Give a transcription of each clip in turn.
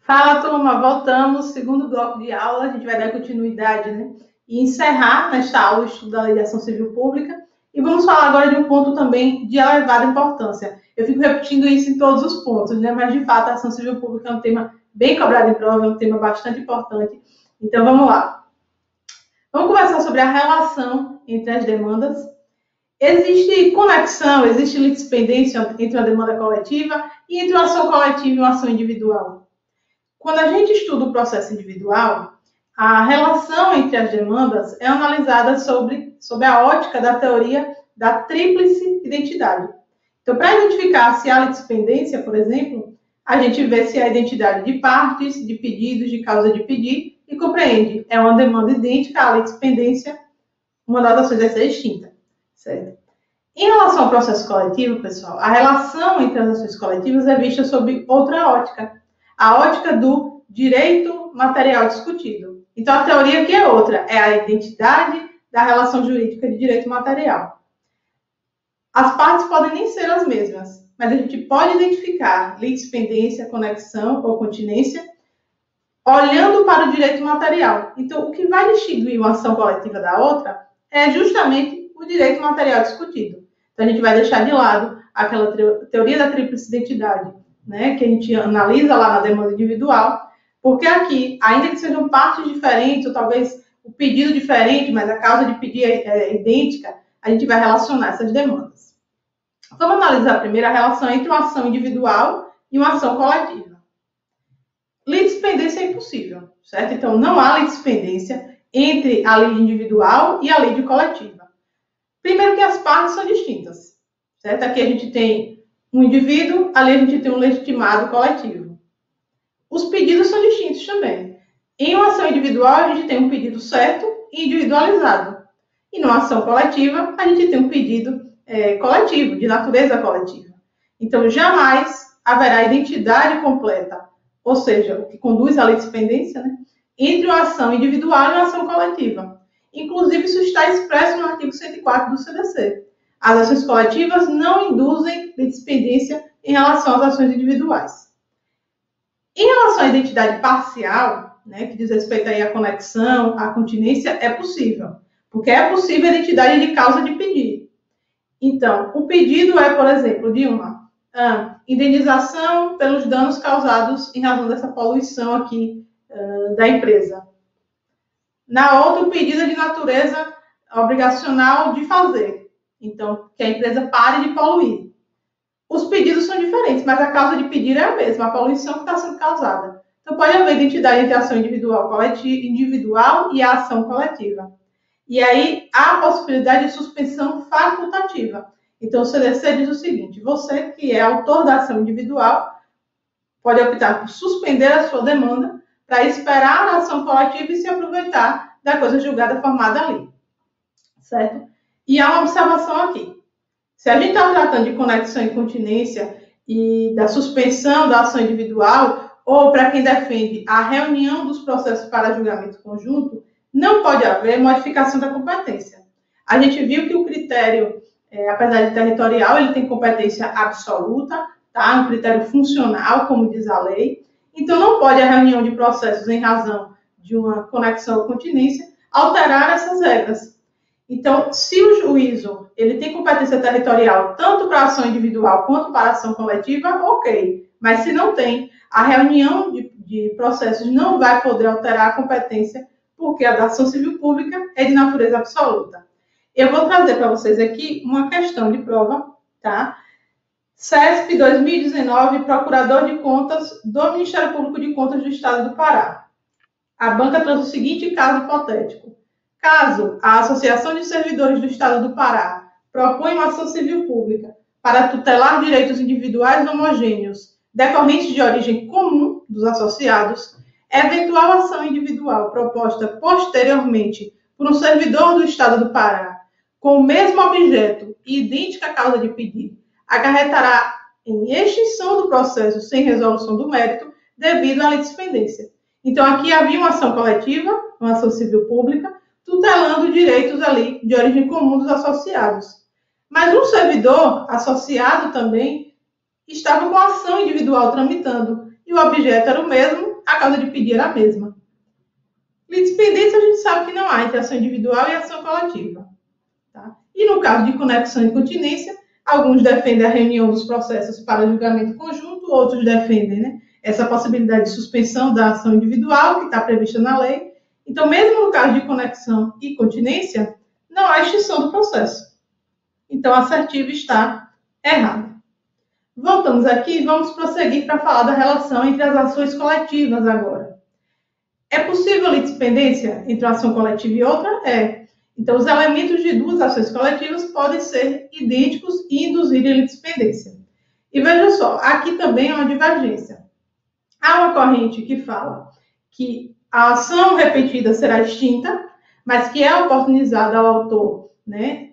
Fala, turma, voltamos, segundo bloco de aula, a gente vai dar continuidade, né? E encerrar nesta aula o estudo da Lei de Ação Civil Pública. E vamos falar agora de um ponto também de elevada importância. Eu fico repetindo isso em todos os pontos, né? Mas, de fato, a ação civil pública é um tema bem cobrado em prova, é um tema bastante importante. Então, vamos lá. Vamos conversar sobre a relação entre as demandas. Existe conexão, existe litispendência entre uma demanda coletiva e entre uma ação coletiva e uma ação individual. Quando a gente estuda o processo individual, a relação entre as demandas é analisada sob a ótica da teoria da tríplice identidade. Então, para identificar se há litispendência, por exemplo, a gente vê se há identidade de partes, de pedidos, de causa de pedir e compreende. É uma demanda idêntica à litispendência, uma das ações vai ser extinta, certo? Em relação ao processo coletivo, pessoal, a relação entre as ações coletivas é vista sob outra ótica, a ótica do direito material discutido. Então, a teoria aqui é outra, é a identidade da relação jurídica de direito material. As partes podem nem ser as mesmas, mas a gente pode identificar litispendência, conexão ou continência olhando para o direito material. Então, o que vai distinguir uma ação coletiva da outra é justamente o direito material discutido. Então, a gente vai deixar de lado aquela teoria da tríplice identidade, né, que a gente analisa lá na demanda individual, porque aqui, ainda que sejam partes diferentes, ou talvez o pedido diferente, mas a causa de pedir é idêntica, a gente vai relacionar essas demandas. Vamos analisar primeiro a relação entre uma ação individual e uma ação coletiva. Litispendência é impossível, certo? Então, não há litispendência entre a lei individual e a lei de coletiva. Primeiro que as partes são distintas, certo? Aqui a gente tem um indivíduo, ali a gente tem um legitimado coletivo. Os pedidos são distintos também. Em uma ação individual, a gente tem um pedido certo e individualizado. E numa ação coletiva, a gente tem um pedido coletivo, de natureza coletiva. Então, jamais haverá identidade completa, ou seja, o que conduz à litispendência, né, entre uma ação individual e uma ação coletiva. Inclusive, isso está expresso no artigo 104 do CDC. As ações coletivas não induzem litispendência em relação às ações individuais. Em relação à identidade parcial, né, que diz respeito aí à conexão, à continência, é possível. Porque é possível a identidade de causa de pedido. Então, o pedido é, por exemplo, de uma indenização pelos danos causados em razão dessa poluição aqui da empresa. Na outra, o pedido é de natureza obrigacional de fazer. Então, que a empresa pare de poluir. Os pedidos são diferentes, mas a causa de pedir é a mesma, a poluição que está sendo causada. Então, pode haver identidade entre a ação individual e a ação coletiva. E aí, há a possibilidade de suspensão facultativa. Então, o CDC diz o seguinte: você que é autor da ação individual pode optar por suspender a sua demanda para esperar a ação coletiva e se aproveitar da coisa julgada formada ali. Certo? E há uma observação aqui. Se a gente está tratando de conexão e continência e da suspensão da ação individual, ou para quem defende a reunião dos processos para julgamento conjunto, não pode haver modificação da competência. A gente viu que o critério, apesar de territorial, ele tem competência absoluta, tá? Um critério funcional, como diz a lei. Então, não pode a reunião de processos em razão de uma conexão ou continência alterar essas regras. Então, se o juízo ele tem competência territorial tanto para a ação individual quanto para a ação coletiva, ok. Mas se não tem, a reunião de processos não vai poder alterar a competência, porque a da ação civil pública é de natureza absoluta. Eu vou trazer para vocês aqui uma questão de prova, tá? CESP 2019, Procurador de Contas do Ministério Público de Contas do Estado do Pará. A banca trouxe o seguinte caso hipotético. Caso a Associação de Servidores do Estado do Pará proponha uma ação civil pública para tutelar direitos individuais homogêneos decorrentes de origem comum dos associados, eventual ação individual proposta posteriormente por um servidor do Estado do Pará com o mesmo objeto e idêntica causa de pedido acarretará em extinção do processo sem resolução do mérito devido à litispendência. Então, aqui havia uma ação coletiva, uma ação civil pública, tutelando direitos ali de origem comum dos associados. Mas um servidor associado também estava com a ação individual tramitando, e o objeto era o mesmo, a causa de pedir era a mesma. Litispendência, a gente sabe que não há entre ação individual e ação coletiva. Tá? E no caso de conexão e continência, alguns defendem a reunião dos processos para julgamento conjunto, outros defendem, né, essa possibilidade de suspensão da ação individual, que está prevista na lei. Então, mesmo no caso de conexão e continência, não há extinção do processo. Então, a assertiva está errada. Voltamos aqui e vamos prosseguir para falar da relação entre as ações coletivas agora. É possível litispendência entre uma ação coletiva e outra? É. Então, os elementos de duas ações coletivas podem ser idênticos e induzirem litispendência. E veja só, aqui também é uma divergência. Há uma corrente que fala que a ação repetida será extinta, mas que é oportunizada ao autor, né,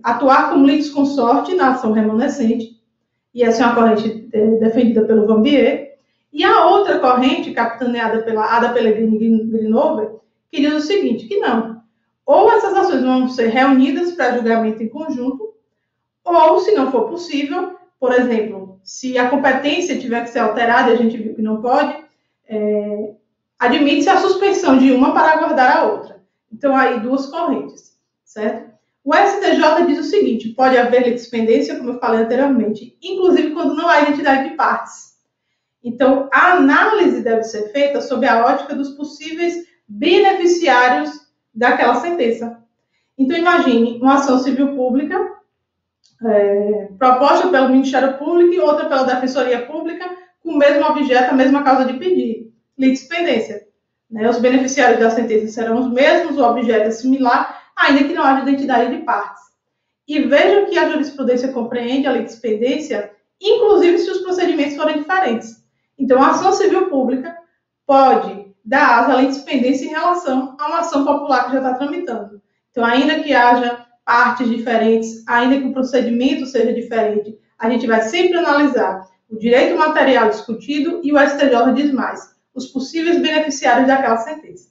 atuar como litisconsorte na ação remanescente, e essa é uma corrente defendida pelo Vanbier. E a outra corrente, capitaneada pela Ada Pellegrini-Grinover, que diz o seguinte, que não. Ou essas ações vão ser reunidas para julgamento em conjunto, ou, se não for possível, por exemplo, se a competência tiver que ser alterada, e a gente viu que não pode, admite-se a suspensão de uma para aguardar a outra. Então, aí, duas correntes, certo? O STJ diz o seguinte, pode haver litispendência, como eu falei anteriormente, inclusive quando não há identidade de partes. Então, a análise deve ser feita sob a ótica dos possíveis beneficiários daquela sentença. Então, imagine uma ação civil pública proposta pelo Ministério Público e outra pela Defensoria Pública com o mesmo objeto, a mesma causa de pedir, litispendência. Né? Os beneficiários da sentença serão os mesmos, o objeto é similar, ainda que não haja identidade de partes. E vejam que a jurisprudência compreende a litispendência, inclusive se os procedimentos forem diferentes. Então, a ação civil pública pode dar asa à litispendência em relação a uma ação popular que já está tramitando. Então, ainda que haja partes diferentes, ainda que o procedimento seja diferente, a gente vai sempre analisar o direito material discutido e o STJ diz mais, os possíveis beneficiários daquela sentença.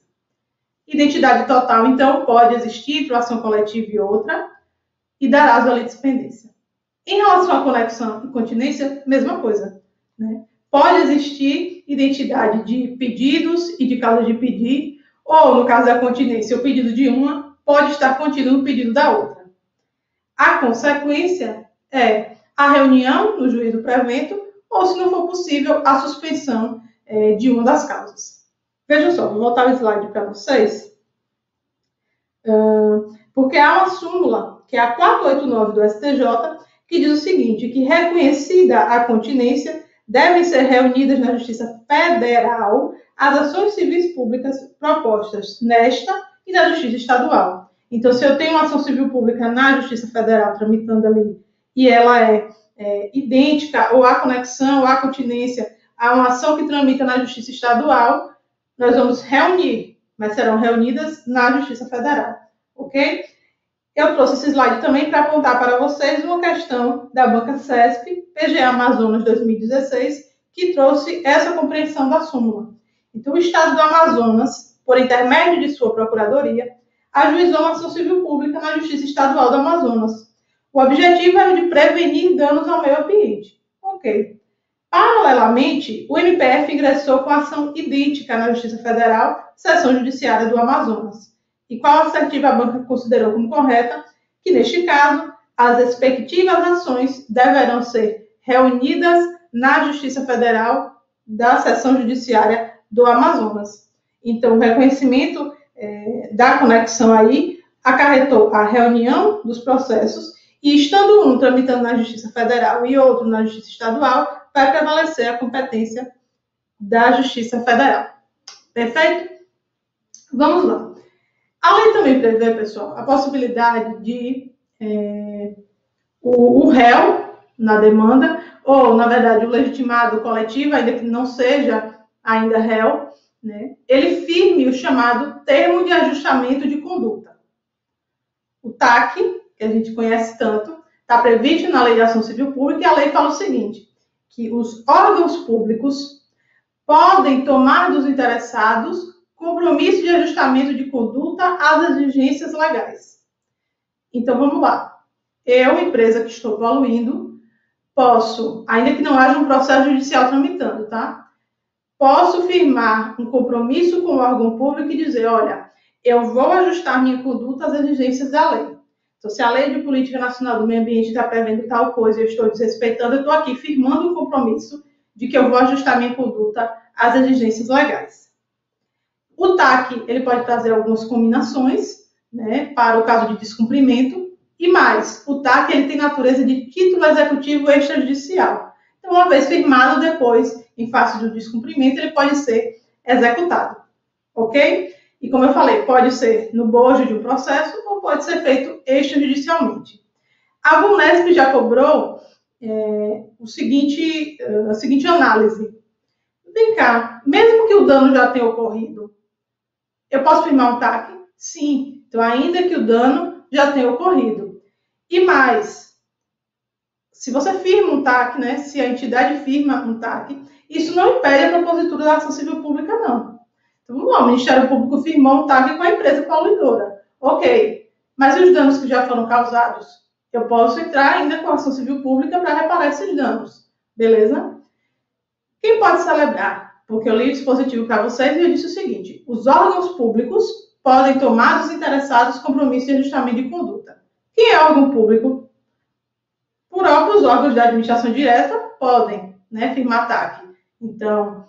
Identidade total, então, pode existir entre uma ação coletiva e outra e dar asa à litispendência. Em relação à conexão e continência, mesma coisa. Né? Pode existir identidade de pedidos e de causa de pedir, ou, no caso da continência, o pedido de uma pode estar contido no pedido da outra. A consequência é a reunião no juízo prevento, ou, se não for possível, a suspensão de uma das causas. Vejam só, vou voltar o slide para vocês, porque há uma súmula, que é a 489 do STJ, que diz o seguinte, que reconhecida a continência, devem ser reunidas na Justiça Federal as ações civis públicas propostas nesta e na Justiça Estadual. Então, se eu tenho uma ação civil pública na Justiça Federal tramitando ali, e ela é idêntica, ou há conexão, ou há continência, a uma ação que tramita na Justiça Estadual, nós vamos reunir, mas serão reunidas na Justiça Federal, ok? Eu trouxe esse slide também para apontar para vocês uma questão da Banca CESP, PGA Amazonas 2016, que trouxe essa compreensão da súmula. Então, o Estado do Amazonas, por intermédio de sua procuradoria, ajuizou uma ação civil pública na Justiça Estadual do Amazonas. O objetivo era de prevenir danos ao meio ambiente. Ok. Paralelamente, o MPF ingressou com ação idêntica na Justiça Federal, Seção Judiciária do Amazonas. E qual assertiva a banca considerou como correta? Que, neste caso, as respectivas ações deverão ser reunidas na Justiça Federal da Seção Judiciária do Amazonas. Então, o reconhecimento da conexão aí acarretou a reunião dos processos e, estando um tramitando na Justiça Federal e outro na Justiça Estadual, vai prevalecer a competência da Justiça Federal. Perfeito? Vamos lá. A lei também prevê, pessoal, a possibilidade de o réu na demanda, ou, na verdade, o legitimado coletivo, ainda que não seja ainda réu, né, ele firme o chamado termo de ajustamento de conduta. O TAC, que a gente conhece tanto, está previsto na Lei de Ação Civil Pública, e a lei fala o seguinte, que os órgãos públicos podem tomar dos interessados compromisso de ajustamento de conduta às exigências legais. Então, vamos lá. Eu, empresa que estou poluindo, posso, ainda que não haja um processo judicial tramitando, tá? posso firmar um compromisso com o órgão público e dizer, olha, eu vou ajustar minha conduta às exigências da lei. Então, se a Lei de Política Nacional do Meio Ambiente está prevendo tal coisa e eu estou desrespeitando, eu estou aqui firmando um compromisso de que eu vou ajustar minha conduta às exigências legais. O TAC, ele pode trazer algumas combinações, né, para o caso de descumprimento, e mais, o TAC, ele tem natureza de título executivo extrajudicial. Então, uma vez firmado, depois, em face do descumprimento, ele pode ser executado, ok? E como eu falei, pode ser no bojo de um processo ou pode ser feito extrajudicialmente. A VUNESP já cobrou a seguinte análise. Vem cá, mesmo que o dano já tenha ocorrido, eu posso firmar um TAC? Sim. Então, ainda que o dano já tenha ocorrido. E mais, se você firma um TAC, né, se a entidade firma um TAC, isso não impede a propositura da ação civil pública, não. Então, vamos lá, o Ministério Público firmou um TAC com a empresa poluidora. Ok, mas e os danos que já foram causados? Eu posso entrar ainda com a ação civil pública para reparar esses danos, beleza? Quem pode celebrar? Porque eu li o dispositivo para vocês e eu disse o seguinte, os órgãos públicos podem tomar dos interessados compromisso de ajustamento de conduta. Quem é órgão público? Por próprios órgãos da administração direta podem, né, firmar TAC. Então,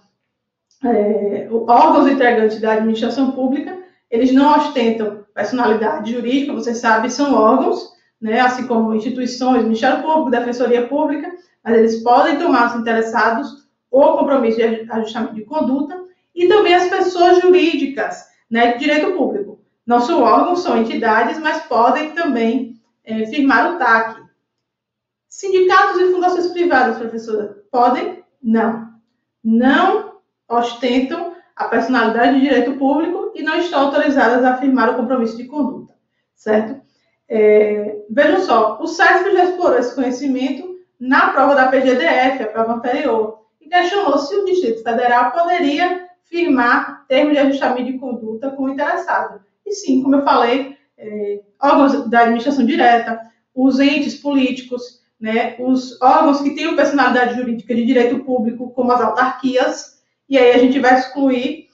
órgãos integrantes da administração pública, eles não ostentam personalidade jurídica, vocês sabem, são órgãos, né, assim como instituições, Ministério Público, Defensoria Pública, mas eles podem tomar os interessados o compromisso de ajustamento de conduta e também as pessoas jurídicas, né, de direito público. Não são órgãos, são entidades, mas podem também firmar o TAC. Sindicatos e fundações privadas, professora, podem? Não. Não ostentam a personalidade de direito público e não estão autorizadas a firmar o compromisso de conduta, certo? Vejam só, o SESP já explorou esse conhecimento na prova da PGDF, a prova anterior, e questionou se o Distrito Federal poderia firmar termo de ajustamento de conduta com o interessado. E sim, como eu falei, órgãos da administração direta, os entes políticos, né, os órgãos que têm personalidade jurídica de direito público, como as autarquias, e aí a gente vai excluir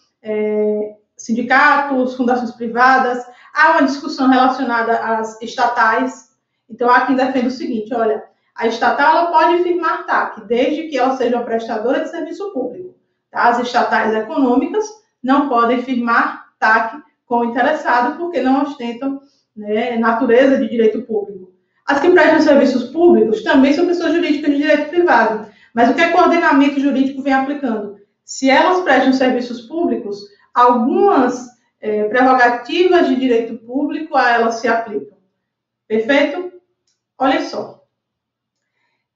sindicatos, fundações privadas. Há uma discussão relacionada às estatais. Então, há quem defende o seguinte, olha, a estatal ela pode firmar TAC, desde que ela seja uma prestadora de serviço público. Tá? As estatais econômicas não podem firmar TAC com o interessado, porque não ostentam, né, natureza de direito público. As que prestam serviços públicos também são pessoas jurídicas de direito privado. Mas o que é coordenamento jurídico vem aplicando? Se elas prestam serviços públicos, algumas prerrogativas de direito público a elas se aplicam. Perfeito? Olha só.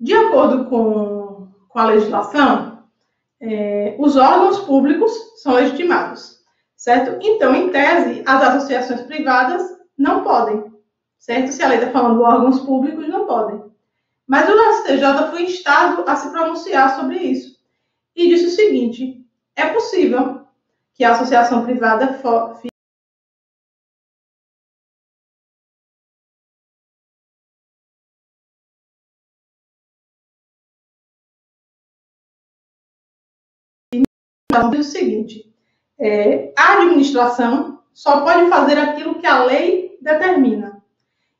De acordo com a legislação, os órgãos públicos são legitimados, certo? Então, em tese, as associações privadas não podem, certo? Se a lei está falando de órgãos públicos, não podem. Mas o STJ foi instado a se pronunciar sobre isso. E disse o seguinte, é possível que a associação privada diz o seguinte, a administração só pode fazer aquilo que a lei determina.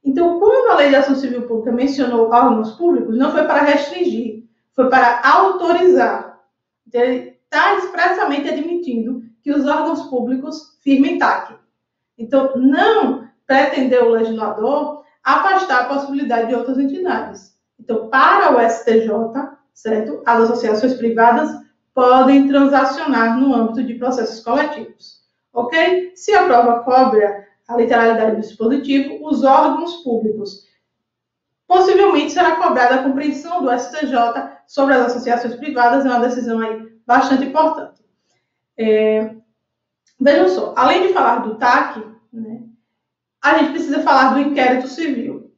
Então, quando a Lei de Ação Civil Pública mencionou órgãos públicos, não foi para restringir, foi para autorizar. Então, ele está expressamente admitindo que os órgãos públicos firmem TAC. Então, não pretendeu o legislador afastar a possibilidade de outras entidades. Então, para o STJ, certo? As associações privadas podem transacionar no âmbito de processos coletivos. Ok? Se a prova cobra a literalidade do dispositivo, os órgãos públicos. Possivelmente será cobrada a compreensão do STJ sobre as associações privadas, é uma decisão aí bastante importante. Vejam só, além de falar do TAC, né, a gente precisa falar do inquérito civil.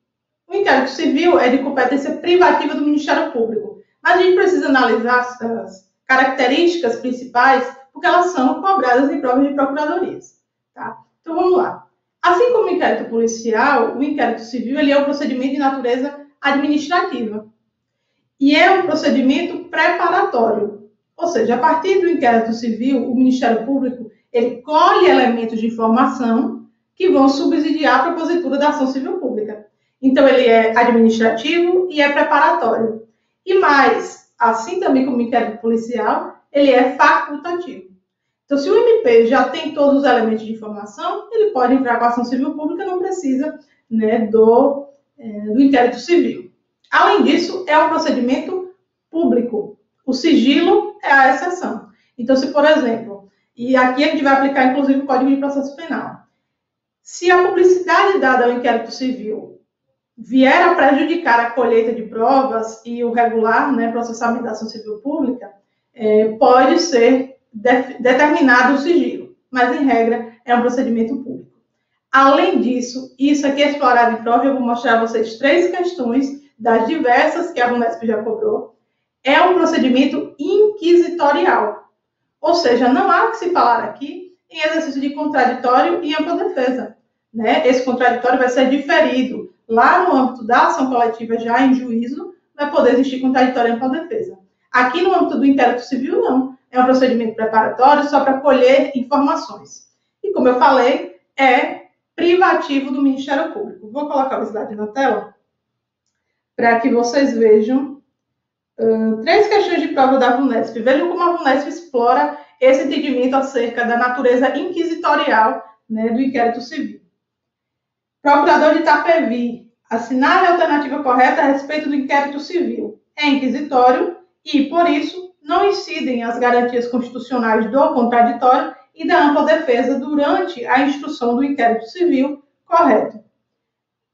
O inquérito civil é de competência privativa do Ministério Público, mas a gente precisa analisar as características principais, porque elas são cobradas em provas de procuradorias. Tá? Então, vamos lá. Assim como o inquérito policial, o inquérito civil ele é um procedimento de natureza administrativa. E é um procedimento preparatório. Ou seja, a partir do inquérito civil, o Ministério Público ele colhe elementos de informação que vão subsidiar a propositura da ação civil pública. Então, ele é administrativo e é preparatório. E mais, assim também como o inquérito policial, ele é facultativo. Então, se o MP já tem todos os elementos de informação, ele pode entrar com a ação civil pública, não precisa, né, do inquérito civil. Além disso, é um procedimento público. O sigilo é a exceção. Então, se, por exemplo, e aqui a gente vai aplicar, inclusive, o Código de Processo Penal, se a publicidade dada ao inquérito civil vier a prejudicar a colheita de provas e o regular, né, processamento da ação civil pública, pode ser determinado o sigilo, mas, em regra, é um procedimento público. Além disso, isso aqui é explorado em prova, eu vou mostrar a vocês 3 questões das diversas que a VUNESP já cobrou. É um procedimento inquisitorial, ou seja, não há que se falar aqui em exercício de contraditório e ampla defesa, né? Esse contraditório vai ser diferido. Lá no âmbito da ação coletiva, já em juízo, vai poder existir contraditório e ampla defesa. Aqui no âmbito do inquérito civil, não. É um procedimento preparatório só para colher informações. E, como eu falei, é privativo do Ministério Público. Vou colocar o slide na tela para que vocês vejam 3 questões de prova da VUNESP. Vejam como a VUNESP explora esse entendimento acerca da natureza inquisitorial, né, do inquérito civil. Procurador de Itapevi, assinale a alternativa correta a respeito do inquérito civil. É inquisitório e, por isso, não incidem as garantias constitucionais do contraditório e da ampla defesa durante a instrução do inquérito civil, correto.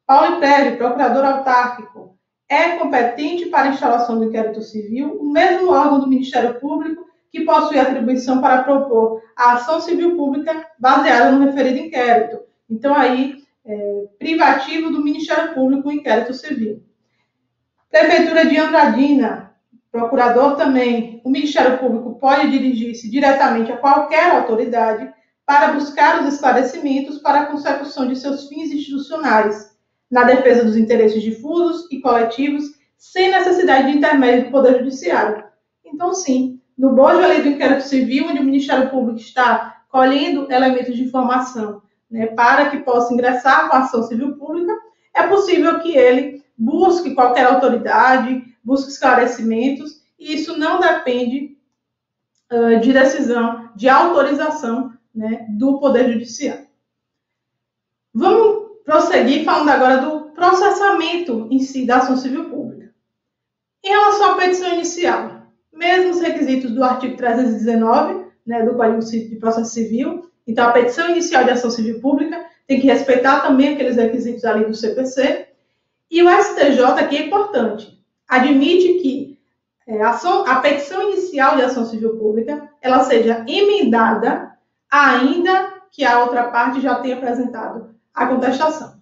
Paulo Império, procurador autárquico, é competente para a instalação do inquérito civil o mesmo órgão do Ministério Público que possui atribuição para propor a ação civil pública baseada no referido inquérito. Então, aí, privativo do Ministério Público o inquérito civil. Prefeitura de Andradina, procurador também, o Ministério Público pode dirigir-se diretamente a qualquer autoridade para buscar os esclarecimentos para a consecução de seus fins institucionais, na defesa dos interesses difusos e coletivos, sem necessidade de intermédio do Poder Judiciário. Então, sim, no bojo ali do inquérito civil, onde o Ministério Público está colhendo elementos de informação, né, para que possa ingressar com a ação civil pública, é possível que ele busque qualquer autoridade, busque esclarecimentos, e isso não depende de decisão, de autorização, né, do Poder Judiciário. Vamos prosseguir falando agora do processamento em si da ação civil pública. Em relação à petição inicial, mesmo os requisitos do artigo 319, né, do Código de Processo Civil, então a petição inicial de ação civil pública tem que respeitar também aqueles requisitos ali do CPC, e o STJ aqui é importante, admite que a petição inicial de ação civil pública ela seja emendada, ainda que a outra parte já tenha apresentado a contestação.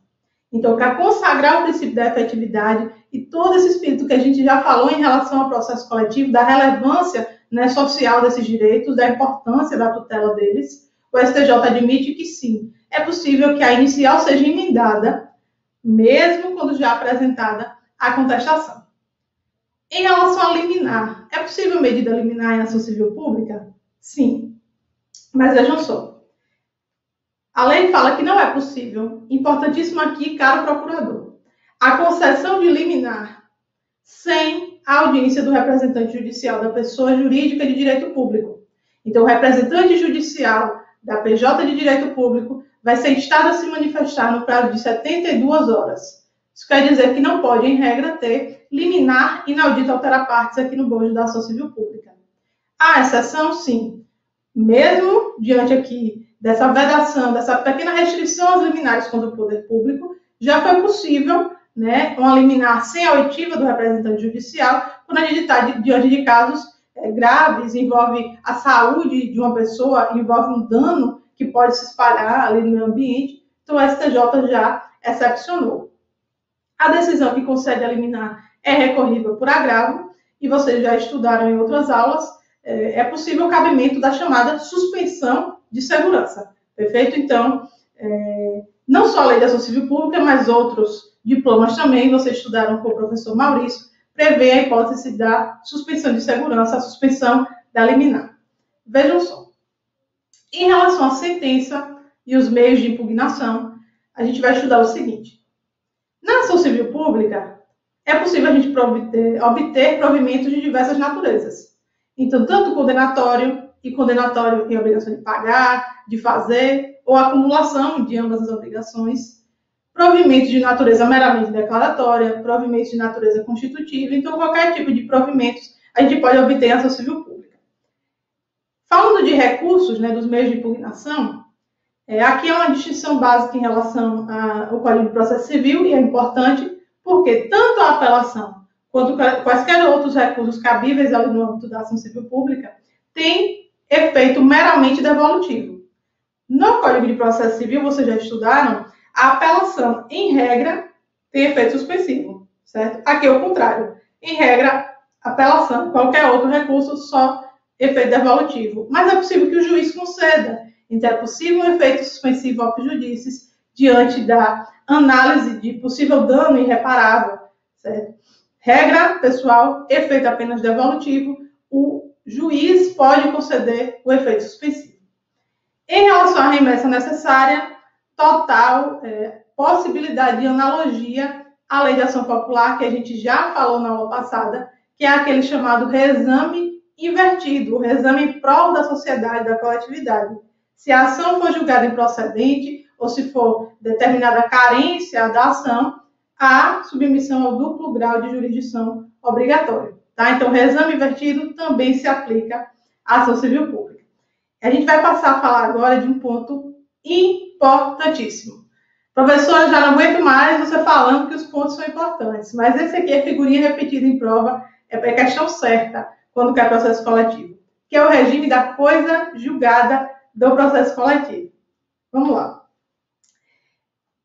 Então, para consagrar o princípio da efetividade e todo esse espírito que a gente já falou em relação ao processo coletivo, da relevância, né, social desses direitos, da importância da tutela deles, o STJ admite que sim, é possível que a inicial seja emendada, mesmo quando já apresentada a contestação. Em relação a liminar, é possível medida liminar em ação civil pública? Sim. Mas vejam só, a lei fala que não é possível, importantíssimo aqui, caro procurador, a concessão de liminar sem a audiência do representante judicial da pessoa jurídica de direito público. Então, o representante judicial da PJ de direito público vai ser instado a se manifestar no prazo de 72 horas. Isso quer dizer que não pode, em regra, ter liminar inaudito altera partes aqui no bojo da ação civil pública. Há exceção, sim. Mesmo diante aqui dessa vedação, dessa pequena restrição às liminares contra o poder público, já foi possível, né, uma liminar sem a oitiva do representante judicial, quando a gente está diante de casos graves, envolve a saúde de uma pessoa, envolve um dano que pode se espalhar ali no meio ambiente, então o STJ já excepcionou. A decisão que concede a liminar é recorrível por agravo, e vocês já estudaram em outras aulas, é possível o cabimento da chamada suspensão de segurança. Perfeito? Então, não só a Lei de Ação Civil Pública, mas outros diplomas também, vocês estudaram com o professor Maurício, prevê a hipótese da suspensão de segurança, a suspensão da liminar. Vejam só. Em relação à sentença e os meios de impugnação, a gente vai estudar o seguinte. Na ação civil pública, é possível a gente obter provimentos de diversas naturezas. Então, tanto condenatório e condenatório em obrigação de pagar, de fazer, ou acumulação de ambas as obrigações, provimentos de natureza meramente declaratória, provimentos de natureza constitutiva, então qualquer tipo de provimentos a gente pode obter em ação civil pública. Falando de recursos, né, dos meios de impugnação, aqui é uma distinção básica em relação ao Código de Processo Civil, e é importante porque tanto a apelação quanto quaisquer outros recursos cabíveis ali no âmbito da ação civil pública têm efeito meramente devolutivo. No Código de Processo Civil, vocês já estudaram, a apelação, em regra, tem efeito suspensivo, certo? Aqui é o contrário. Em regra, apelação, qualquer outro recurso, só efeito devolutivo. Mas é possível que o juiz conceda. Então, é possível um efeito suspensivo ao judicis diante da análise de possível dano irreparável, certo? Regra, pessoal, efeito apenas devolutivo, o juiz pode conceder o efeito suspensivo. Em relação à remessa necessária, total possibilidade de analogia à lei de ação popular, que a gente já falou na aula passada, que é aquele chamado reexame invertido, o reexame em prol da sociedade, da coletividade. Se a ação for julgada improcedente, ou se for determinada carência da ação, há submissão ao duplo grau de jurisdição obrigatório. Tá? Então, o reexame invertido também se aplica à ação civil pública. A gente vai passar a falar agora de um ponto importantíssimo. Professora, já não aguento mais você falando que os pontos são importantes, mas esse aqui é figurinha repetida em prova, é questão certa, quando quer processo coletivo, que é o regime da coisa julgada do processo coletivo. Vamos lá.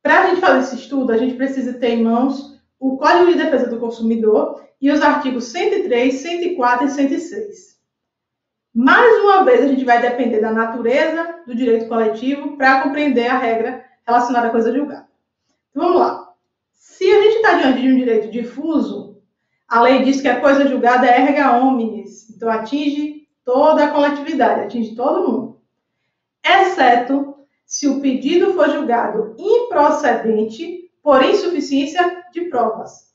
Para a gente fazer esse estudo, a gente precisa ter em mãos o Código de Defesa do Consumidor e os artigos 103, 104 e 106. Mais uma vez, a gente vai depender da natureza do direito coletivo para compreender a regra relacionada à coisa julgada. Então, vamos lá. Se a gente está diante de um direito difuso, a lei diz que a coisa julgada é erga omnes, então atinge toda a coletividade, atinge todo mundo. Exceto se o pedido for julgado improcedente por insuficiência de provas.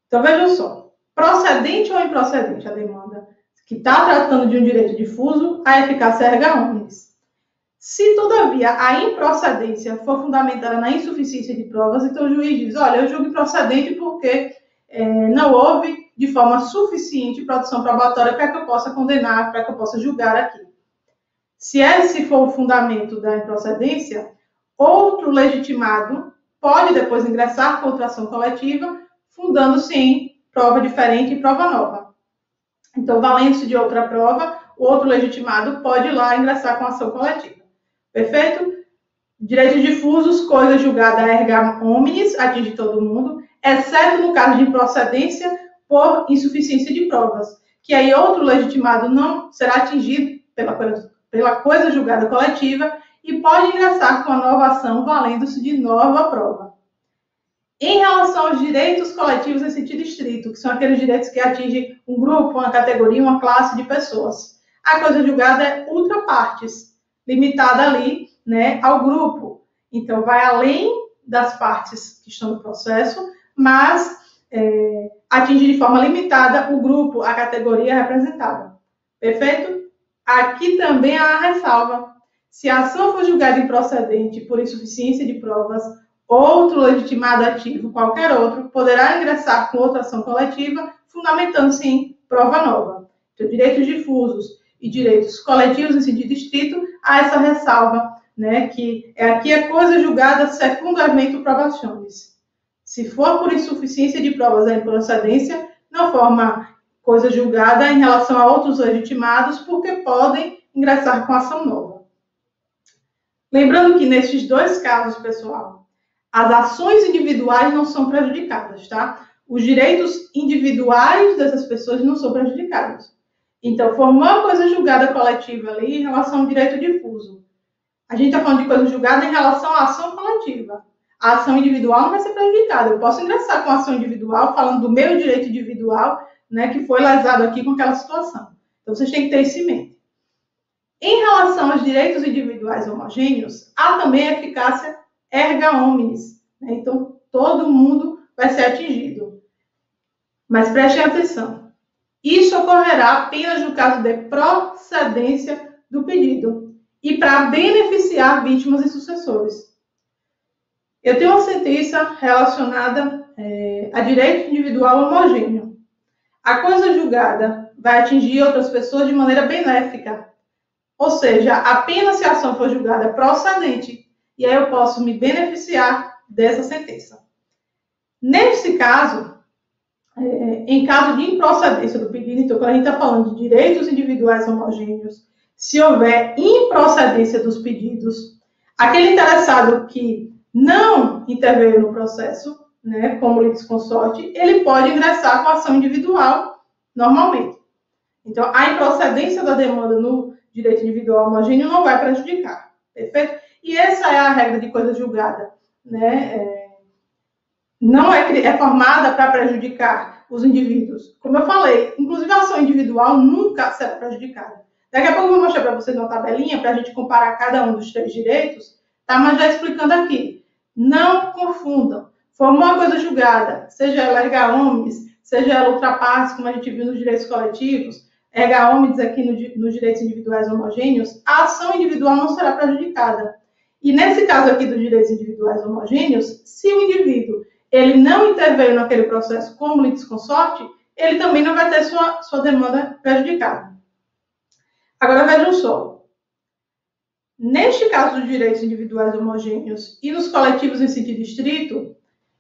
Então, vejam só. Procedente ou improcedente a demanda que está tratando de um direito difuso, a eficácia erga omnes. Se, todavia, a improcedência for fundamentada na insuficiência de provas, então o juiz diz, olha, eu julgo improcedente porque não houve, de forma suficiente, produção probatória para que eu possa condenar, para que eu possa julgar aqui. Se esse for o fundamento da improcedência, outro legitimado pode depois ingressar contra a ação coletiva, fundando-se em prova diferente e prova nova. Então, valendo-se de outra prova, o outro legitimado pode ir lá ingressar com a ação coletiva. Perfeito? Direitos difusos, coisa julgada erga omnes, atinge todo mundo, exceto no caso de improcedência por insuficiência de provas, que aí outro legitimado não será atingido pela coisa julgada coletiva e pode ingressar com a nova ação valendo-se de nova prova. Em relação aos direitos coletivos em sentido estrito, que são aqueles direitos que atingem um grupo, uma categoria, uma classe de pessoas, a coisa julgada é ultra partes, limitada ali, né, ao grupo. Então, vai além das partes que estão no processo, mas atinge de forma limitada o grupo, a categoria representada. Perfeito? Aqui também há a ressalva. Se a ação for julgada improcedente por insuficiência de provas, outro legitimado ativo, qualquer outro, poderá ingressar com outra ação coletiva, fundamentando-se em prova nova. Então, direitos difusos e direitos coletivos em sentido estrito, há essa ressalva, né, que aqui é coisa julgada segundo evento probationis. Se for por insuficiência de provas a improcedência, não forma coisa julgada em relação a outros legitimados, porque podem ingressar com ação nova. Lembrando que nesses dois casos, pessoal, as ações individuais não são prejudicadas, tá? Os direitos individuais dessas pessoas não são prejudicados. Então, formou a coisa julgada coletiva ali em relação ao direito difuso. A gente está falando de coisa julgada em relação à ação coletiva. A ação individual não vai ser prejudicada. Eu posso ingressar com a ação individual, falando do meu direito individual, né, que foi lesado aqui com aquela situação. Então, Então, vocês têm que ter isso em mente. Em relação aos direitos individuais homogêneos, há também a eficácia erga omnes, né? Então, todo mundo vai ser atingido. Mas prestem atenção. Isso ocorrerá apenas no caso de procedência do pedido e para beneficiar vítimas e sucessores. Eu tenho uma sentença relacionada a direito individual homogêneo. A coisa julgada vai atingir outras pessoas de maneira benéfica, ou seja, apenas se a ação for julgada procedente, e aí eu posso me beneficiar dessa sentença. Nesse caso, em caso de improcedência do pedido, então quando a gente está falando de direitos individuais homogêneos, se houver improcedência dos pedidos, aquele interessado que não interveio no processo, né, como litisconsorte, ele pode ingressar com ação individual normalmente. Então, a improcedência da demanda no direito individual homogêneo não vai prejudicar, perfeito? E essa é a regra de coisa julgada, né? Não é formada para prejudicar os indivíduos. Como eu falei, inclusive a ação individual nunca será prejudicada. Daqui a pouco eu vou mostrar para vocês uma tabelinha para a gente comparar cada um dos 3 direitos, tá? Mas já explicando aqui, não confundam. For uma coisa julgada, seja ela erga omnes, seja ela outra parte, como a gente viu nos direitos coletivos, erga omnes aqui nos direitos individuais homogêneos, a ação individual não será prejudicada. E nesse caso aqui dos direitos individuais homogêneos, se o indivíduo ele não interveio naquele processo como litisconsorte, ele também não vai ter sua demanda prejudicada. Agora vejam só. Neste caso dos direitos individuais homogêneos e nos coletivos em sentido estrito,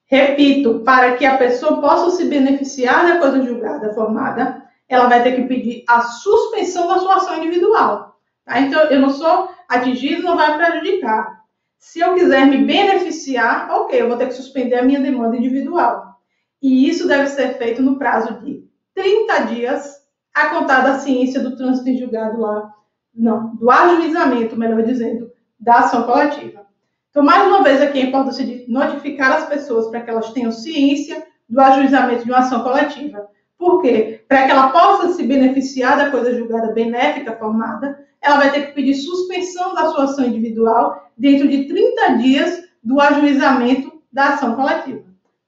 repito, para que a pessoa possa se beneficiar da coisa julgada formada, ela vai ter que pedir a suspensão da sua ação individual. Tá? Então, eu não sou atingido, não vai prejudicar. Se eu quiser me beneficiar, ok, eu vou ter que suspender a minha demanda individual. E isso deve ser feito no prazo de 30 dias, a contar da ciência do trânsito em julgado lá, não, do ajuizamento, melhor dizendo, da ação coletiva. Então, mais uma vez aqui a importância de notificar as pessoas para que elas tenham ciência do ajuizamento de uma ação coletiva. Por quê? Para que ela possa se beneficiar da coisa julgada benéfica formada, ela vai ter que pedir suspensão da sua ação individual dentro de 30 dias do ajuizamento da ação coletiva.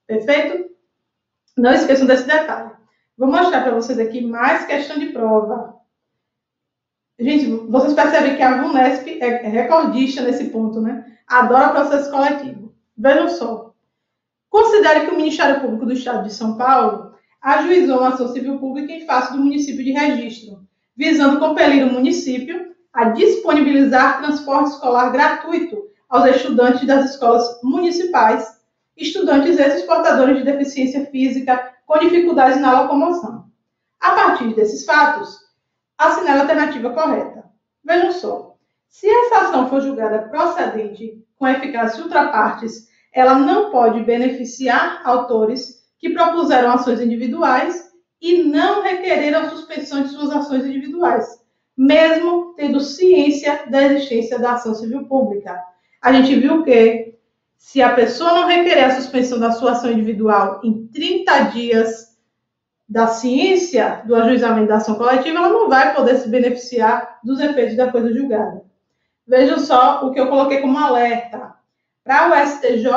Perfeito? Não esqueçam desse detalhe. Vou mostrar para vocês aqui mais questão de prova. Gente, vocês percebem que a VUNESP é recordista nesse ponto, né? Adora processo coletivo. Vejam só. Considere que o Ministério Público do Estado de São Paulo ajuizou uma ação civil pública em face do município de registro, visando compelir o município a disponibilizar transporte escolar gratuito aos estudantes das escolas municipais, estudantes esses portadores de deficiência física com dificuldades na locomoção. A partir desses fatos, assinale a alternativa correta. Vejam só, se essa ação for julgada procedente com eficácia ultra partes, ela não pode beneficiar autores que propuseram ações individuais e não requereram a suspensão de suas ações individuais, mesmo tendo ciência da existência da ação civil pública. A gente viu que, se a pessoa não requerer a suspensão da sua ação individual em 30 dias da ciência do ajuizamento da ação coletiva, ela não vai poder se beneficiar dos efeitos da coisa julgada. Vejam só o que eu coloquei como alerta. Para o STJ,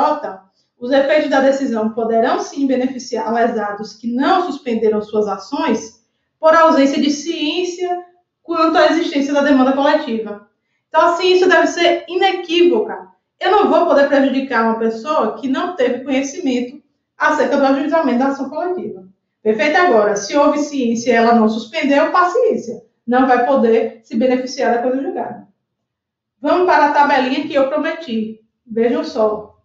os efeitos da decisão poderão sim beneficiar lesados que não suspenderam suas ações por ausência de ciência quanto à existência da demanda coletiva. Então, a ciência deve ser inequívoca. Eu não vou poder prejudicar uma pessoa que não teve conhecimento acerca do ajuizamento da ação coletiva. Perfeito? Agora, se houve ciência e ela não suspendeu, paciência. Não vai poder se beneficiar da coisa julgada. Vamos para a tabelinha que eu prometi. Vejam só.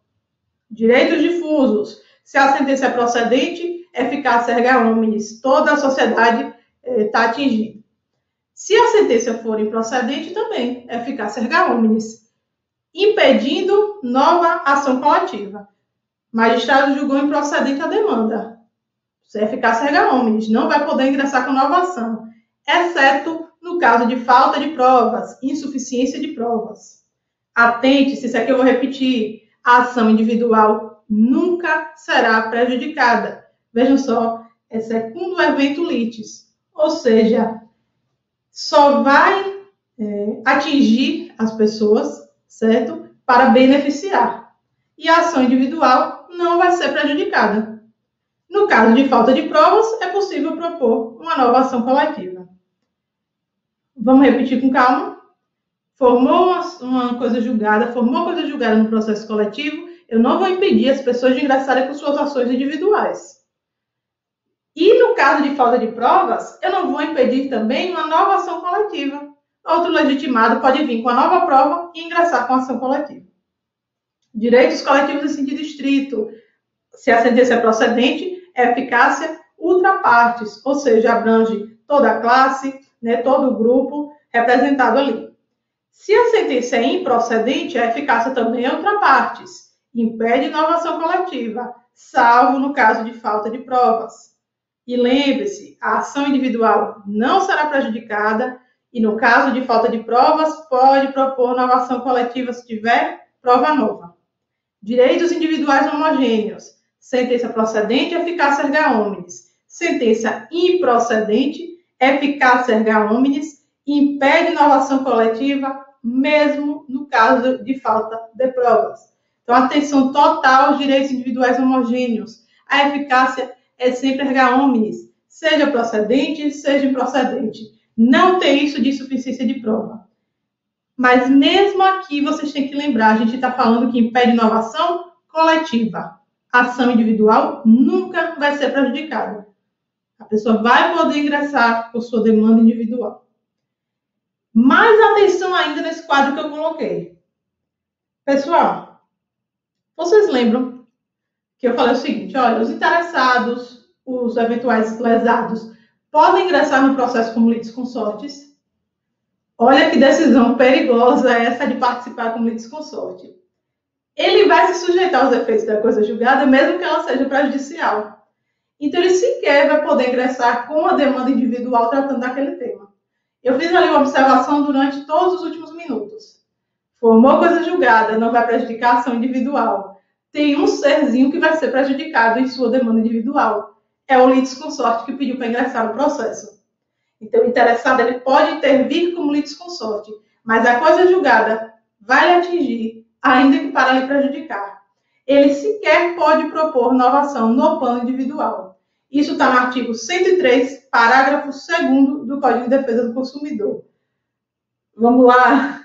Direitos difusos. Se a sentença é procedente, eficácia erga omnes. Toda a sociedade está atingida. Se a sentença for improcedente, também, eficácia erga omnes. Impedindo nova ação coletiva. Magistrado julgou improcedente a demanda. Eficácia erga omnes. Não vai poder ingressar com nova ação, exceto no caso de falta de provas, insuficiência de provas. Atente-se, isso aqui eu vou repetir, a ação individual nunca será prejudicada. Vejam só, é segundo o evento litis, ou seja, só vai atingir as pessoas, certo? Para beneficiar. E a ação individual não vai ser prejudicada. No caso de falta de provas, é possível propor uma nova ação coletiva. Vamos repetir com calma. Formou uma coisa julgada no processo coletivo, eu não vou impedir as pessoas de ingressarem com suas ações individuais. E no caso de falta de provas, eu não vou impedir também uma nova ação coletiva. Outro legitimado pode vir com a nova prova e ingressar com a ação coletiva. Direitos coletivos em sentido estrito. Se a sentença é procedente, é eficácia ultra partes, ou seja, abrange toda a classe, né, todo o grupo representado ali. Se a sentença é improcedente, a eficácia também é ultra partes, impede nova ação coletiva, salvo no caso de falta de provas. E lembre-se, a ação individual não será prejudicada e, no caso de falta de provas, pode propor nova ação coletiva se tiver prova nova. Direitos individuais homogêneos. Sentença procedente, eficácia erga omnes. Sentença improcedente, eficácia erga omnes, impede nova ação coletiva, mesmo no caso de falta de provas. Então, atenção total aos direitos individuais homogêneos. A eficácia é sempre erga omnes, seja procedente, seja improcedente. Não tem isso de insuficiência de prova. Mas mesmo aqui, vocês têm que lembrar, a gente está falando que impede nova ação coletiva. A ação individual nunca vai ser prejudicada. A pessoa vai poder ingressar por sua demanda individual. Mais atenção ainda nesse quadro que eu coloquei. Pessoal, vocês lembram que eu falei o seguinte, olha, os interessados, os eventuais lesados, podem ingressar no processo como litisconsortes. Olha que decisão perigosa essa de participar como litisconsorte. Ele vai se sujeitar aos efeitos da coisa julgada, mesmo que ela seja prejudicial. Então, ele sequer vai poder ingressar com a demanda individual tratando daquele tema. Eu fiz ali uma observação durante todos os últimos minutos. Formou coisa julgada, não vai prejudicar a ação individual. Tem um serzinho que vai ser prejudicado em sua demanda individual. É o litisconsorte que pediu para ingressar no processo. Então, o interessado ele pode intervir como litisconsorte, mas a coisa julgada vai lhe atingir, ainda que para lhe prejudicar. Ele sequer pode propor nova ação no plano individual. Isso está no artigo 103, parágrafo 2º do Código de Defesa do Consumidor. Vamos lá?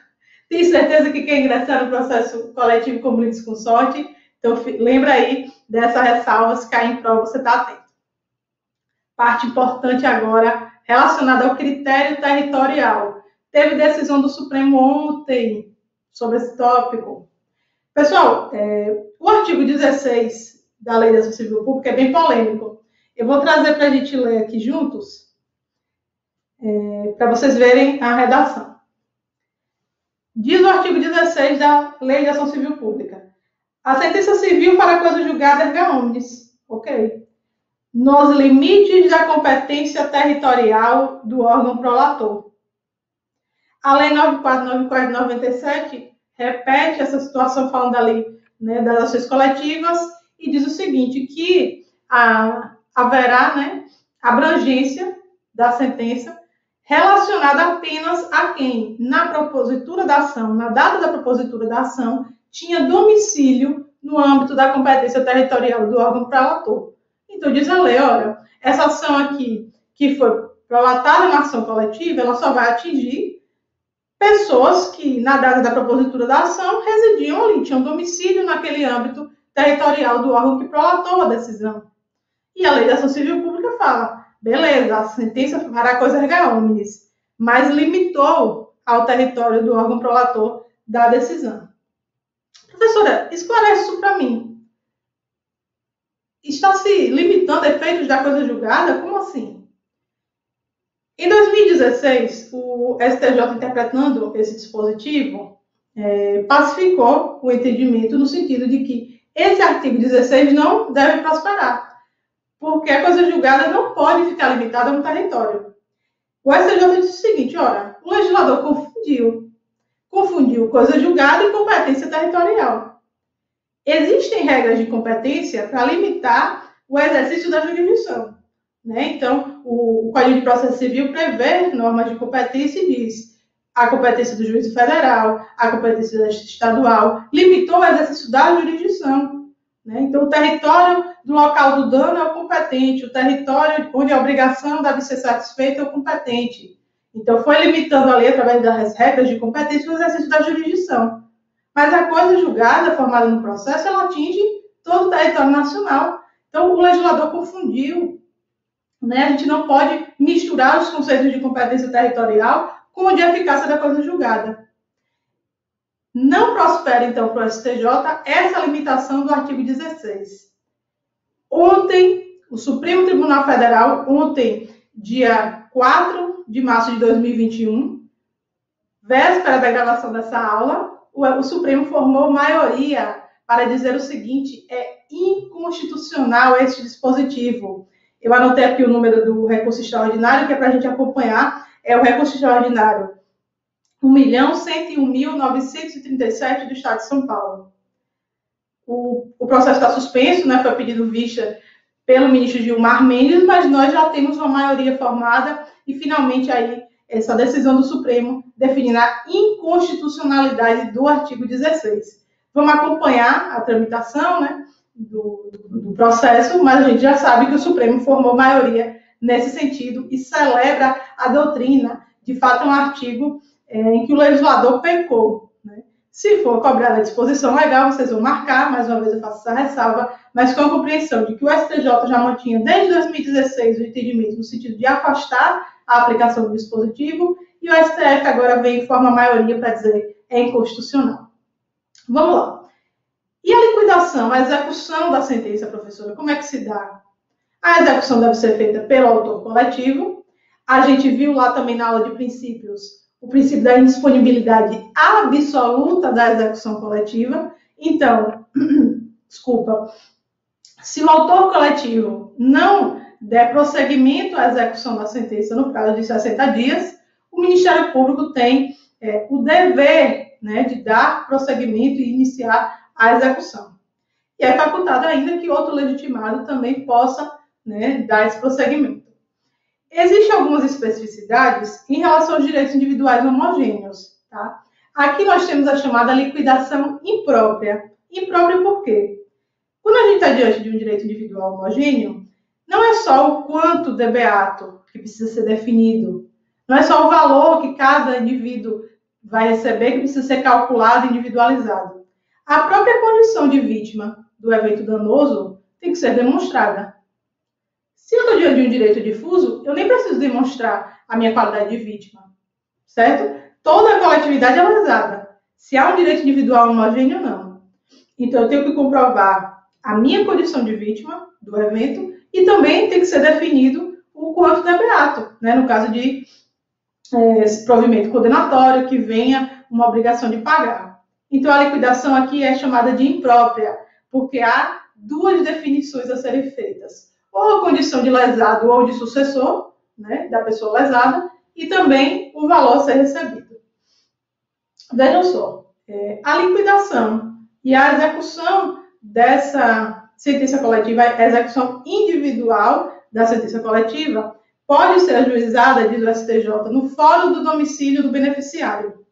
Tenho certeza que quer ingressar no processo coletivo como litisconsorte? Então, lembra aí dessa ressalva, se cair em prova, você está atento. Parte importante agora, relacionada ao critério territorial. Teve decisão do Supremo ontem sobre esse tópico. Pessoal, o artigo 16 da Lei de Ação Civil Pública é bem polêmico. Eu vou trazer para a gente ler aqui juntos, para vocês verem a redação. Diz o artigo 16 da Lei de Ação Civil Pública. A sentença civil para coisa julgada erga omnes. Ok. Nos limites da competência territorial do órgão prolator. A Lei 9494 de 97 repete essa situação falando ali, né, das ações coletivas e diz o seguinte, que haverá, né, abrangência da sentença relacionada apenas a quem, na propositura da ação, na data da propositura da ação, tinha domicílio no âmbito da competência territorial do órgão prolator. Então, diz a lei, olha, essa ação aqui, que foi prolatada na ação coletiva, ela só vai atingir pessoas que, na data da propositura da ação, residiam ali, tinham domicílio naquele âmbito territorial do órgão que prolatou a decisão. E a Lei da Ação Civil Pública fala, beleza, a sentença fará coisa erga omnes, mas limitou ao território do órgão prolator da decisão. Professora, esclarece isso para mim. Está se limitando a efeitos da coisa julgada? Como assim? Em 2016, o STJ, interpretando esse dispositivo, pacificou o entendimento no sentido de que esse artigo 16 não deve prosperar, porque a coisa julgada não pode ficar limitada a um território. O STJ disse o seguinte, olha, o legislador confundiu coisa julgada e competência territorial. Existem regras de competência para limitar o exercício da jurisdição. né? Então, o Código de Processo Civil prevê normas de competência e diz a competência do juízo federal, a competência da estadual, limitou o exercício da jurisdição, né? Então, o território do local do dano é o competente, o território onde a obrigação deve ser satisfeita é o competente. Então, foi limitando a lei, através das regras de competência, o exercício da jurisdição. Mas a coisa julgada, formada no processo, ela atinge todo o território nacional. Então, o legislador confundiu, né? A gente não pode misturar os conceitos de competência territorial com o de eficácia da coisa julgada. Não prospera, então, para o STJ essa limitação do artigo 16. Ontem, o Supremo Tribunal Federal, dia 4 de março de 2021, véspera da gravação dessa aula, o Supremo formou maioria para dizer o seguinte: é inconstitucional este dispositivo. Eu anotei aqui o número do recurso extraordinário, que é para a gente acompanhar, é o recurso extraordinário 1.101.937 do Estado de São Paulo. O processo está suspenso, né, foi pedido vista pelo ministro Gilmar Mendes, mas nós já temos uma maioria formada e, finalmente, aí, essa decisão do Supremo definindo a inconstitucionalidade do artigo 16. Vamos acompanhar a tramitação, né, do processo, mas a gente já sabe que o Supremo formou maioria nesse sentido e celebra a doutrina. De fato, é um artigo em que o legislador pecou, né? Se for cobrada a disposição legal, vocês vão marcar, mais uma vez eu faço essa ressalva, mas com a compreensão de que o STJ já mantinha desde 2016 o entendimento no sentido de afastar a aplicação do dispositivo, e o STF agora vem em forma maioria para dizer é inconstitucional. Vamos lá. E a liquidação, a execução da sentença, professora, como é que se dá? A execução deve ser feita pelo autor coletivo. A gente viu lá também na aula de princípios o princípio da indisponibilidade absoluta da execução coletiva. Então, se o autor coletivo não der prosseguimento à execução da sentença no prazo de 60 dias, o Ministério Público tem o dever, né, de dar prosseguimento e iniciar a execução. E é facultado ainda que outro legitimado também possa, né, dar esse prosseguimento. Existem algumas especificidades em relação aos direitos individuais homogêneos, tá? Aqui nós temos a chamada liquidação imprópria. Imprópria por quê? Quando a gente está diante de um direito individual homogêneo, não é só o quanto de beato que precisa ser definido, não é só o valor que cada indivíduo vai receber que precisa ser calculado e individualizado. A própria condição de vítima do evento danoso tem que ser demonstrada. Se eu estou diante de um direito difuso, eu nem preciso demonstrar a minha qualidade de vítima, certo? Toda a coletividade é lesada. Se há um direito individual homogêneo, não. Então, eu tenho que comprovar a minha condição de vítima do evento e também tem que ser definido o quanto de beato, né? No caso de esse provimento condenatório, que venha uma obrigação de pagar. Então, a liquidação aqui é chamada de imprópria, porque há duas definições a serem feitas. Ou a condição de lesado ou de sucessor, né, da pessoa lesada, e também o valor a ser recebido. Vejam só, a liquidação e a execução dessa sentença coletiva, a execução individual da sentença coletiva, pode ser ajuizada, diz o STJ, no fórum do domicílio do beneficiário.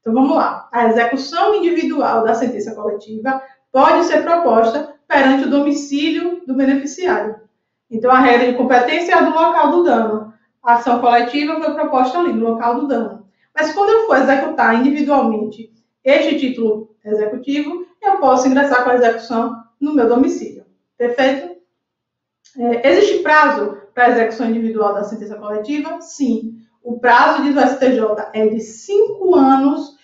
Então, vamos lá. A execução individual da sentença coletiva pode ser proposta perante o domicílio do beneficiário. Então, a regra de competência é a do local do dano. A ação coletiva foi proposta ali, no local do dano. Mas quando eu for executar individualmente este título executivo, eu posso ingressar com a execução no meu domicílio. Perfeito? Existe prazo para a execução individual da sentença coletiva? Sim. O prazo, diz o STJ, é de 5 anos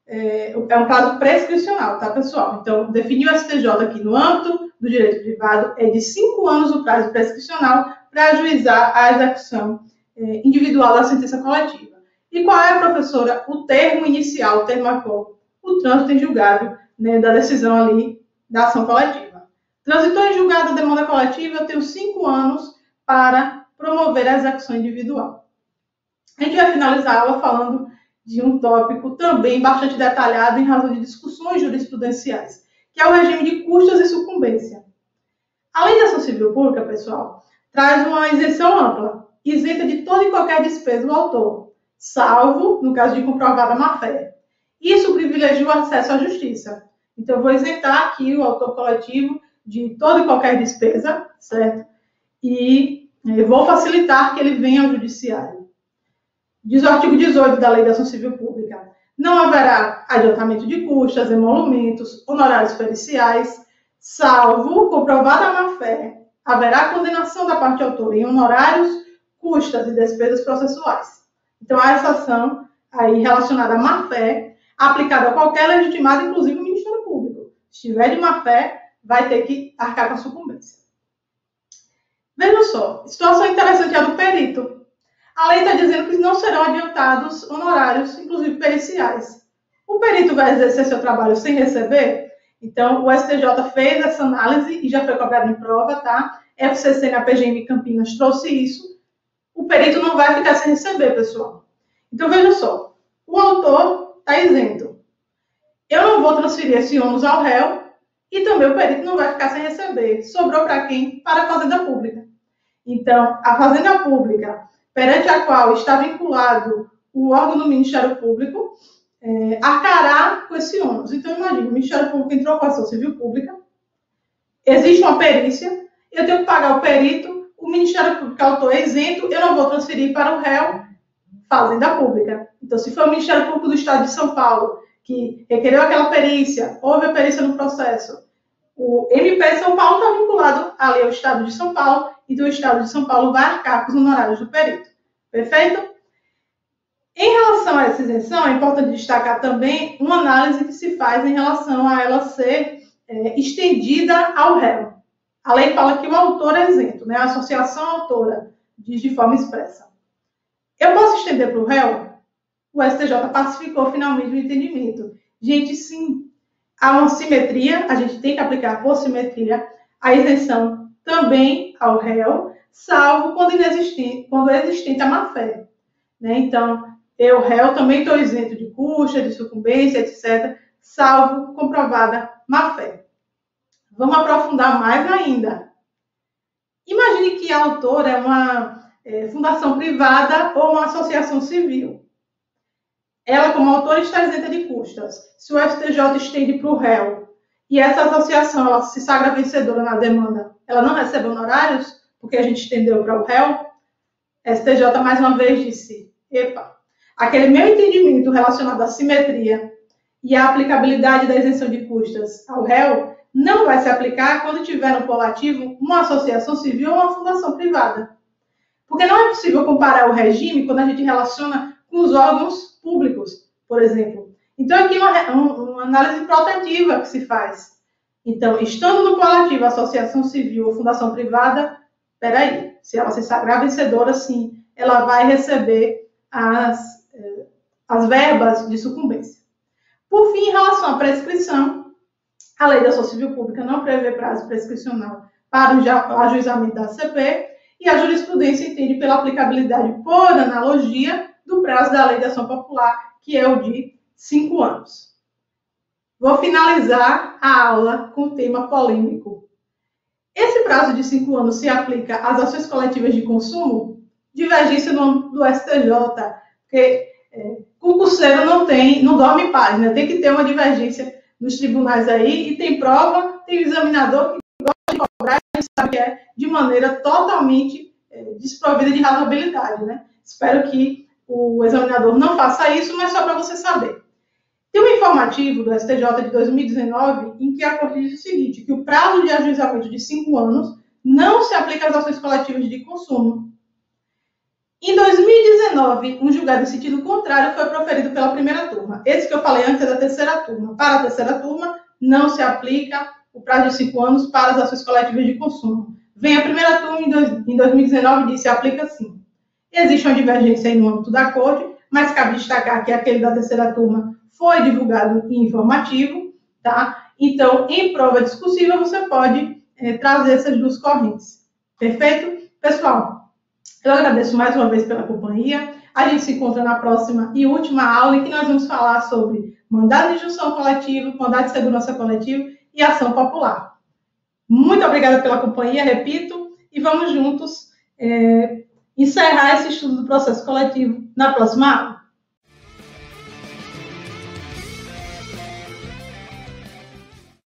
é um prazo prescricional, tá, pessoal? Então, definiu o STJ aqui no âmbito do direito privado, é de 5 anos o prazo prescricional para ajuizar a execução individual da sentença coletiva. E qual é, professora, o termo inicial, o termo ACOL? O trânsito em julgado, né, da decisão ali da ação coletiva. Transitou em julgado a demanda coletiva, eu tenho 5 anos para promover a execução individual. A gente vai finalizar a aula falando de um tópico também bastante detalhado em razão de discussões jurisprudenciais, que é o regime de custas e sucumbência. A lei de ação civil pública, pessoal, traz uma isenção ampla, isenta de toda e qualquer despesa o autor, salvo no caso de comprovada má-fé. Isso privilegia o acesso à justiça. Então, eu vou isentar aqui o autor coletivo de toda e qualquer despesa, certo? E eu vou facilitar que ele venha ao judiciário. Diz o artigo 18 da Lei da Ação Civil Pública: não haverá adiantamento de custas, emolumentos, honorários periciais, salvo comprovada a má-fé, haverá condenação da parte autora em honorários, custas e despesas processuais. Então, há essa ação aí relacionada à má-fé, aplicada a qualquer legitimado, inclusive o Ministério Público. Se tiver de má-fé, vai ter que arcar com a sucumbência. Vejam só, situação interessante é a do perito. A lei está dizendo que não serão adiantados honorários, inclusive periciais. O perito vai exercer seu trabalho sem receber? Então, o STJ fez essa análise e já foi cobrado em prova, tá? FCC na PGM Campinas trouxe isso. O perito não vai ficar sem receber, pessoal. Então, veja só, o autor está isento. Eu não vou transferir esse ônus ao réu e também o perito não vai ficar sem receber. Sobrou para quem? Para a Fazenda Pública. Então, a Fazenda Pública, perante a qual está vinculado o órgão do Ministério Público, arcará com esse ônus. Então, imagine, o Ministério Público entrou com a ação civil pública, existe uma perícia, eu tenho que pagar o perito, o Ministério Público autor é isento, eu não vou transferir para o réu, Fazenda Pública. Então, se foi o Ministério Público do Estado de São Paulo que requereu aquela perícia, houve a perícia no processo, o MP São Paulo está vinculado ali ao Estado de São Paulo, então o Estado de São Paulo vai arcar com os honorários do perito. Perfeito? Em relação a essa isenção, é importante destacar também uma análise que se faz em relação a ela ser estendida ao réu. A lei fala que o autor é isento, né? A associação autora diz de forma expressa. Eu posso estender para o réu? O STJ pacificou finalmente o entendimento. Gente, sim, há uma simetria, a gente tem que aplicar por simetria a isenção também ao réu, salvo quando é existente a má-fé. Né? Então, eu, réu, também estou isento de custa, de sucumbência, etc., salvo comprovada má-fé. Vamos aprofundar mais ainda. Imagine que a autora é uma fundação privada ou uma associação civil. Ela, como autora, está isenta de custas. Se o STJ estende para o réu e essa associação ela se sagra vencedora na demanda, ela não recebe honorários, porque a gente estendeu para o réu, STJ mais uma vez disse, epa, aquele meu entendimento relacionado à simetria e à aplicabilidade da isenção de custas ao réu não vai se aplicar quando tiver no polo ativo uma associação civil ou uma fundação privada. Porque não é possível comparar o regime quando a gente relaciona com os órgãos públicos, por exemplo. Então, aqui uma análise protetiva que se faz. Então, estando no polo ativo associação civil ou fundação privada, peraí, se ela se sagrar vencedora, sim, ela vai receber as verbas de sucumbência. Por fim, em relação à prescrição, a Lei da Ação Civil Pública não prevê prazo prescricional para o ajuizamento da ACP e a jurisprudência entende pela aplicabilidade por analogia do prazo da Lei da Ação Popular, que é o de 5 anos. Vou finalizar a aula com o tema polêmico. Esse prazo de 5 anos se aplica às ações coletivas de consumo? Divergência no âmbito do STJ, porque concurseiro não dorme em paz, né? Tem que ter uma divergência nos tribunais aí, e tem prova, tem examinador que gosta de cobrar, a gente sabe que é de maneira totalmente desprovida de razoabilidade, né? Espero que o examinador não faça isso, mas só para você saber. Tem um informativo do STJ de 2019 em que a Corte diz o seguinte, que o prazo de ajuizamento de 5 anos não se aplica às ações coletivas de consumo. Em 2019, um julgado em sentido contrário foi proferido pela primeira turma. Esse que eu falei antes é da terceira turma. Para a terceira turma, não se aplica o prazo de 5 anos para as ações coletivas de consumo. Vem a primeira turma em 2019 e diz se aplica sim. Existe uma divergência aí no âmbito da Corte, mas cabe destacar que aquele da terceira turma foi divulgado em informativo, tá? Então, em prova discursiva, você pode trazer essas duas correntes. Perfeito? Pessoal, eu agradeço mais uma vez pela companhia. A gente se encontra na próxima e última aula, em que nós vamos falar sobre mandado de injunção coletiva, mandado de segurança coletiva e ação popular. Muito obrigada pela companhia, repito, e vamos juntos encerrar esse estudo do processo coletivo na próxima aula.